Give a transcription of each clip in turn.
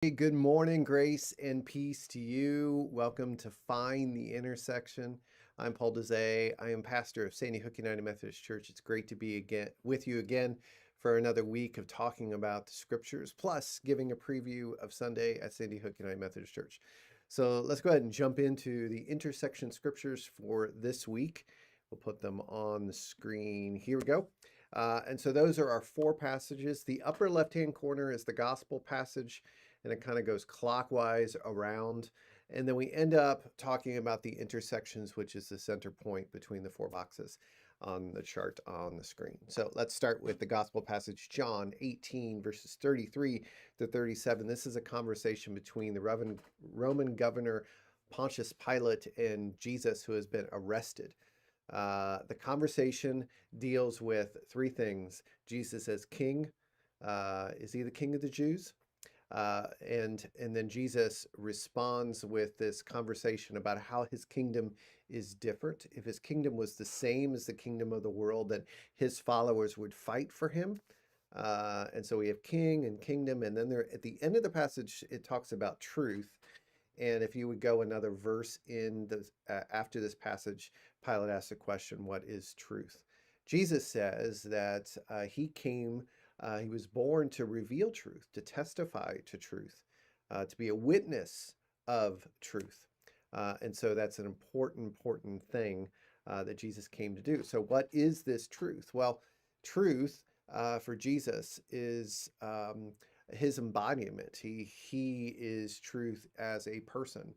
Hey, good morning, grace and peace to you. Welcome to Find the Intersection. I'm Paul Dezay. I am pastor of Sandy Hook United Methodist Church. It's great to be again with you again for another week of talking about the scriptures, plus giving a preview of Sunday at Sandy Hook United Methodist Church. So let's go ahead and jump into the intersection scriptures for this week. We'll put them on the screen. Here we go. And so those are our four passages. The upper left-hand corner is the gospel passage, and it kind of goes clockwise around. And then we end up talking about the intersections, which is the center point between the four boxes on the chart on the screen. So let's start with the gospel passage, John 18, verses 33 to 37. This is a conversation between the Roman governor Pontius Pilate and Jesus, who has been arrested. The conversation deals with three things. Jesus as king. Is he the king of the Jews? And then Jesus responds with this conversation about how his kingdom is different. If his kingdom was the same as the kingdom of the world, then his followers would fight for him. And so we have king and kingdom, and then there at the end of the passage, it talks about truth. And if you would go another verse in the after this passage, Pilate asks the question, "What is truth?" Jesus says that he was born to reveal truth, to testify to truth, to be a witness of truth. And so that's an important thing that Jesus came to do. So what is this truth? Well, truth for Jesus is his embodiment. He is truth as a person.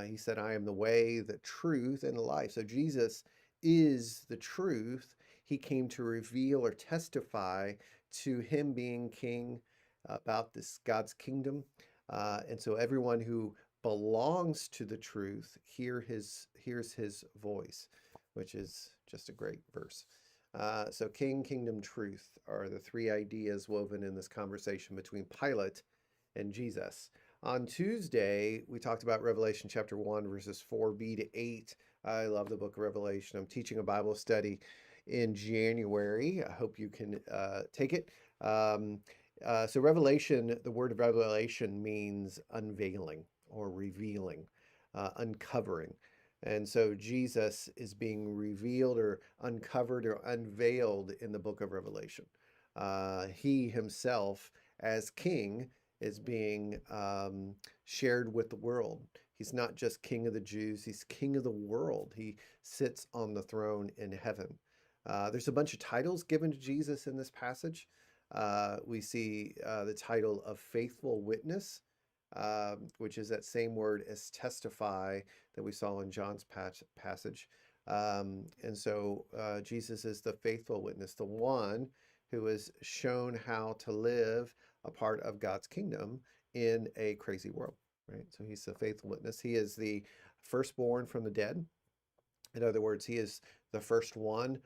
He said, "I am the way, the truth, and the life." So Jesus is the truth. He came to reveal or testify to him being king, about this God's kingdom. And so everyone who belongs to the truth hears his voice, which is just a great verse. So king, kingdom, truth are the three ideas woven in this conversation between Pilate and Jesus. On Tuesday, we talked about Revelation chapter 1, verses 4b to 8. I love the book of Revelation. I'm teaching a Bible study in January. I hope you can take it. So Revelation, the word revelation means unveiling or revealing, uncovering. And so Jesus is being revealed or uncovered or unveiled in the book of Revelation. He himself, as king, is being shared with the world. He's not just king of the Jews, he's king of the world. He sits on the throne in heaven. There's a bunch of titles given to Jesus in this passage. We see the title of faithful witness, which is that same word as testify that we saw in John's passage. And so Jesus is the faithful witness, the one who has shown how to live a part of God's kingdom in a crazy world, right? So he's the faithful witness. He is the firstborn from the dead. In other words, he is the first one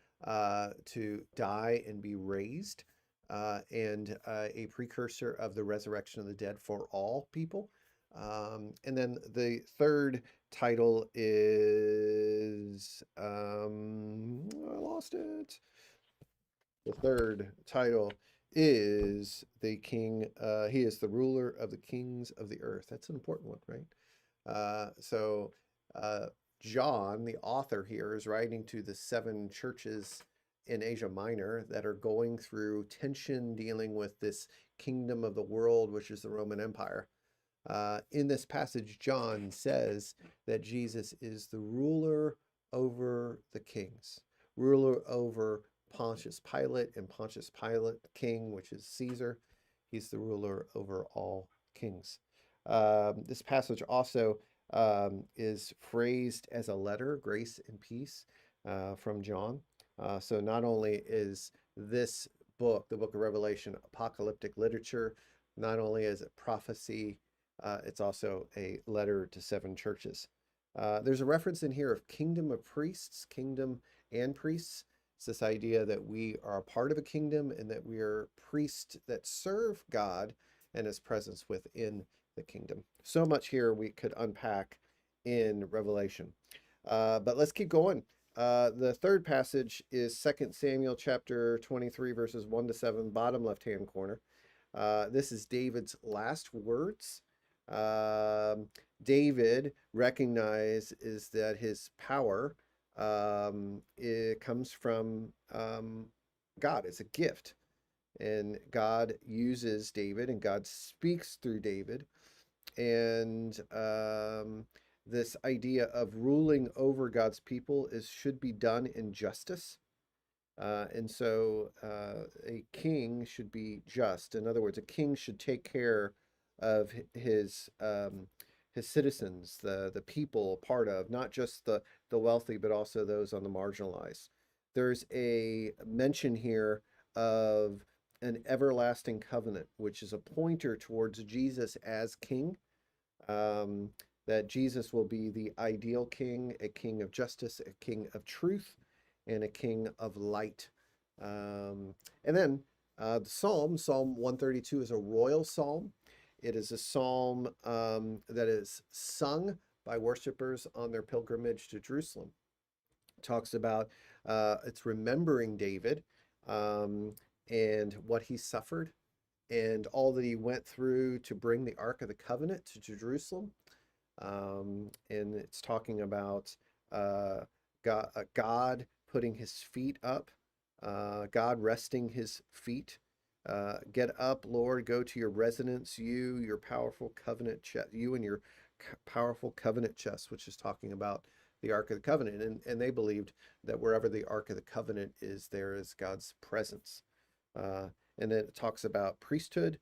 to die and be raised, and a precursor of the resurrection of the dead for all people. And then the third title is, I lost it. The third title is the king. He is the ruler of the kings of the earth. That's an important one, right? So John, the author here, is writing to the 7 churches in Asia Minor that are going through tension dealing with this kingdom of the world, which is the Roman Empire. In this passage, John says that Jesus is the ruler over the kings, ruler over Pontius Pilate, and Pontius Pilate, king, which is Caesar. He's the ruler over all kings. This passage also is phrased as a letter, grace and peace, from John. So not only is this book, the book of Revelation, apocalyptic literature, not only is it prophecy, it's also a letter to 7 churches. There's a reference in here of kingdom of priests, kingdom and priests. It's this idea that we are a part of a kingdom and that we are priests that serve God and his presence within the kingdom. So much here we could unpack in Revelation. But let's keep going. The third passage is 2 Samuel chapter 23, verses 1 to 7, bottom left-hand corner. This is David's last words. Um, David recognizes that his power it comes from God. It's a gift. And God uses David and God speaks through David. And this idea of ruling over God's people should be done in justice. And so a king should be just. In other words, a king should take care of his citizens, the people part of, not just the wealthy, but also those on the marginalized. There's a mention here of an everlasting covenant, which is a pointer towards Jesus as king. Um, that Jesus will be the ideal king, a king of justice, a king of truth, and a king of light. And then the Psalm 132 is a royal psalm. It is a psalm that is sung by worshipers on their pilgrimage to Jerusalem. It talks about it's remembering David and what he suffered and all that he went through to bring the Ark of the Covenant to Jerusalem. And it's talking about God putting his feet up, God resting his feet. Get up, Lord, go to your residence, your powerful covenant chest, you and your powerful covenant chest, which is talking about the Ark of the Covenant. And they believed that wherever the Ark of the Covenant is, there is God's presence. And then it talks about priesthood.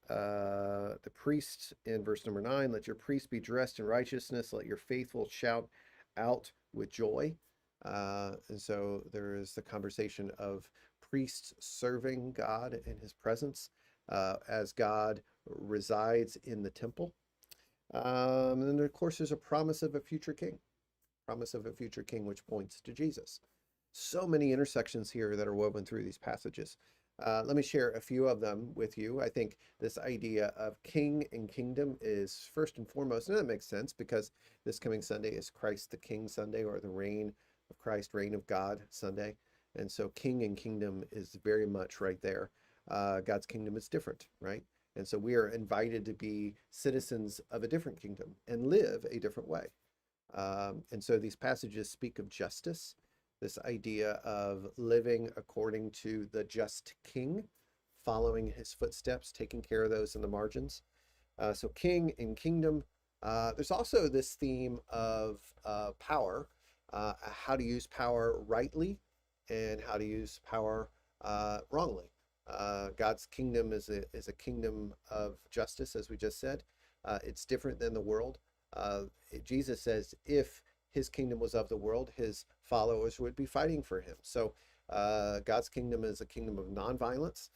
The priest in verse number 9, let your priests be dressed in righteousness, let your faithful shout out with joy. And so there is the conversation of priests serving God in his presence as God resides in the temple. And then, of course, there's a promise of a future king, which points to Jesus. So many intersections here that are woven through these passages. Let me share a few of them with you. I think this idea of king and kingdom is first and foremost, and that makes sense because this coming Sunday is Christ the King Sunday, or the reign of Christ, reign of God Sunday. And so king and kingdom is very much right there. God's kingdom is different, right? And so we are invited to be citizens of a different kingdom and live a different way. And so these passages speak of justice, this idea of living according to the just king, following his footsteps, taking care of those in the margins. So king and kingdom. There's also this theme of power, how to use power rightly and how to use power wrongly. God's kingdom is a kingdom of justice, as we just said. It's different than the world. Jesus says if his kingdom was of the world, his followers would be fighting for him. So God's kingdom is a kingdom of nonviolence,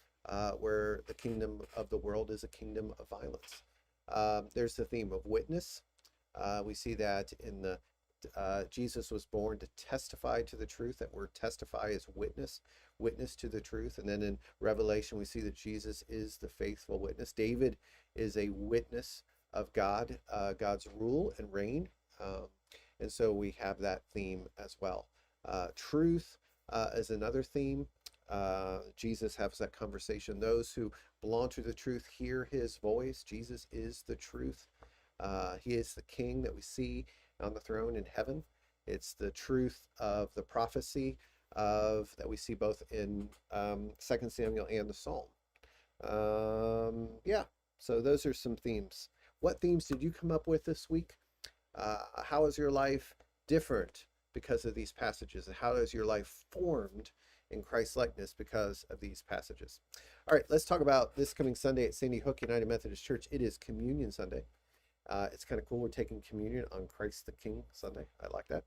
where the kingdom of the world is a kingdom of violence. There's the theme of witness. We see that in the Jesus was born to testify to the truth. That word testify is witness to the truth. And then in Revelation, we see that Jesus is the faithful witness. David is a witness of God, God's rule and reign. And so we have that theme as well. Truth is another theme. Jesus has that conversation. Those who belong to the truth hear his voice. Jesus is the truth. He is the king that we see on the throne in heaven. It's the truth of the prophecy that we see both in 2 Samuel and the Psalm. Yeah, so those are some themes. What themes did you come up with this week? How is your life different because of these passages? And how is your life formed in Christ's likeness because of these passages? All right, let's talk about this coming Sunday at Sandy Hook United Methodist Church. It is Communion Sunday. It's kind of cool. We're taking communion on Christ the King Sunday. I like that.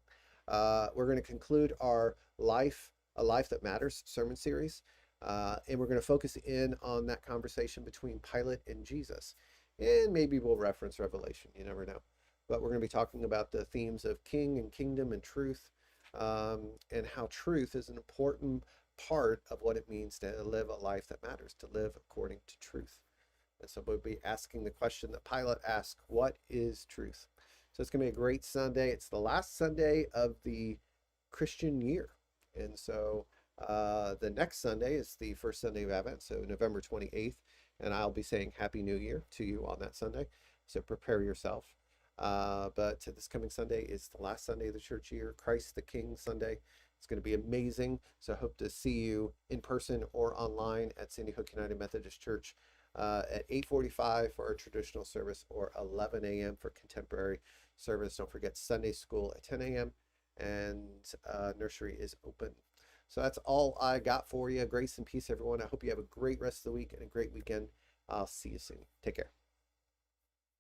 We're going to conclude our A Life That Matters sermon series. And we're going to focus in on that conversation between Pilate and Jesus. And maybe we'll reference Revelation. You never know. But we're going to be talking about the themes of king and kingdom and truth, and how truth is an important part of what it means to live a life that matters, to live according to truth. And so we'll be asking the question that Pilate asked, what is truth? So it's going to be a great Sunday. It's the last Sunday of the Christian year. And so the next Sunday is the first Sunday of Advent, so November 28th. and I'll be saying Happy New Year to you on that Sunday. So prepare yourself. But this coming Sunday is the last Sunday of the church year, Christ the King Sunday. It's going to be amazing. So I hope to see you in person or online at Sandy Hook United Methodist Church at 8:45 for our traditional service, or 11 a.m. for contemporary service. Don't forget Sunday school at 10 a.m. and nursery is open. So that's all I got for you. Grace and peace, everyone. I hope you have a great rest of the week and a great weekend. I'll see you soon. Take care.